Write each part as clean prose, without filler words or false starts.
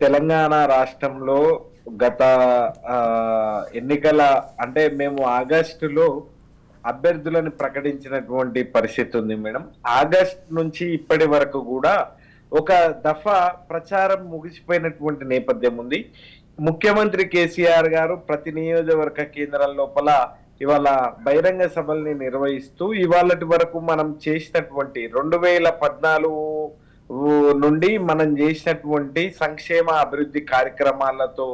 తెలంగాణ రాష్ట్రంలో గత ఎన్నికల అంటే మేము ఆగస్టులో అభ్యర్థులను ప్రకటించినటువంటి పరిస్థితి ఉంది మేడం. ఆగస్ట్ నుంచి ఇప్పటి వరకు కూడా ఒక దఫా ప్రచారం ముగిసిపోయినటువంటి నేపథ్యం ఉంది. ముఖ్యమంత్రి కేసీఆర్ గారు ప్రతి నియోజకవర్గ కేంద్రాల లోపల ఇవాళ బహిరంగ సభల్ని నిర్వహిస్తూ ఇవాళటి వరకు మనం చేసినటువంటి 2014 నుండి మనం చేసినటువంటి సంక్షేమ అభివృద్ధి కార్యక్రమాలతో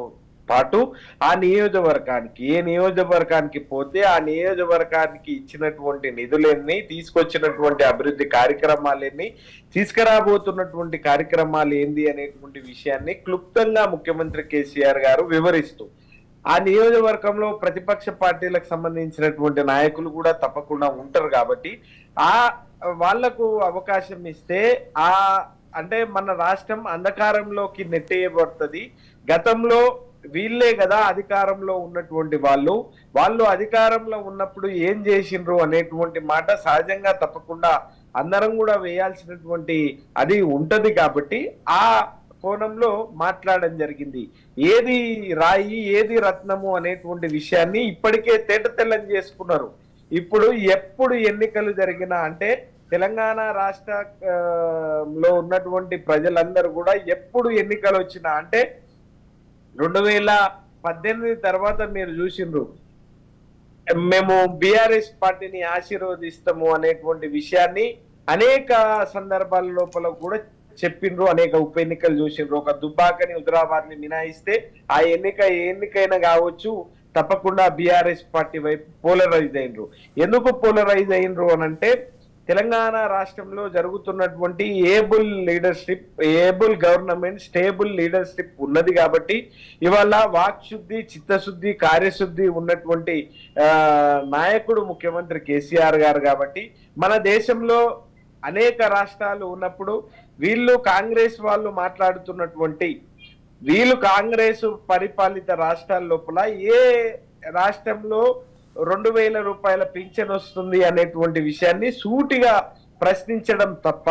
పాటు ఆ నియోజకవర్గానికి ఏ నియోజకవర్గానికి పోతే ఆ నియోజకవర్గానికి ఇచ్చినటువంటి నిధులన్నీ తీసుకొచ్చినటువంటి అభివృద్ధి కార్యక్రమాలన్నీ తీసుకురాబోతున్నటువంటి కార్యక్రమాలు ఏంది అనేటువంటి విషయాన్ని క్లుప్తంగా ముఖ్యమంత్రి కేసీఆర్ గారు వివరిస్తూ ఆ నియోజకవర్గంలో ప్రతిపక్ష పార్టీలకు సంబంధించినటువంటి నాయకులు కూడా తప్పకుండా ఉంటారు కాబట్టి ఆ వాళ్లకు అవకాశం ఇస్తే ఆ అంటే మన రాష్ట్రం అంధకారంలోకి నెట్టేయబడుతుంది. గతంలో వీళ్ళే కదా అధికారంలో ఉన్నటువంటి వాళ్ళు అధికారంలో ఉన్నప్పుడు ఏం చేసిండ్రు అనేటువంటి మాట సహజంగా తప్పకుండా అందరం కూడా వేయాల్సినటువంటి అది ఉంటది. కాబట్టి ఆ కోణంలో మాట్లాడడం జరిగింది. ఏది రాయి ఏది రత్నము అనేటువంటి విషయాన్ని ఇప్పటికే తేటతెల్లం చేసుకున్నారు. ఇప్పుడు ఎప్పుడు ఎన్నికలు జరిగినా అంటే తెలంగాణ రాష్ట్రంలో ఉన్నటువంటి ప్రజలందరూ కూడా ఎప్పుడు ఎన్నికలు వచ్చినా అంటే 2018 తర్వాత మీరు చూసిండ్రు మేము బీఆర్ఎస్ పార్టీని ఆశీర్వదిస్తాము అనేటువంటి విషయాన్ని అనేక సందర్భాల లోపల కూడా చెప్పిండ్రు. అనేక ఉప ఎన్నికలు చూసిండ్రు. ఒక దుబ్బాకని హుజరాబాద్ ని మినాయిస్తే ఆ ఎన్నిక ఏ ఎన్నికైనా కావచ్చు తప్పకుండా బీఆర్ఎస్ పార్టీ వైపు పోలరైజ్ అయినరు. ఎందుకు పోలరైజ్ అయినరు అనంటే తెలంగాణ రాష్ట్రంలో జరుగుతున్నటువంటి able leadership, able government, stable leadership ఉన్నది కాబట్టి ఇవాళ వాక్శుద్ధి, చిత్తశుద్ధి, కార్యశుద్ధి ఉన్నటువంటి నాయకుడు ముఖ్యమంత్రి కేసీఆర్ గారు. కాబట్టి మన దేశంలో అనేక రాష్ట్రాలు ఉన్నప్పుడు వీళ్ళు కాంగ్రెస్ వాళ్ళు మాట్లాడుతున్నటువంటి వీళ్ళు కాంగ్రెస్ పరిపాలిత రాష్ట్రాల లోపల ఏ రాష్ట్రంలో 2000 రూపాయల పింఛన్ వస్తుంది అనేటువంటి విషయాన్ని సూటిగా ప్రశ్నించడం తప్ప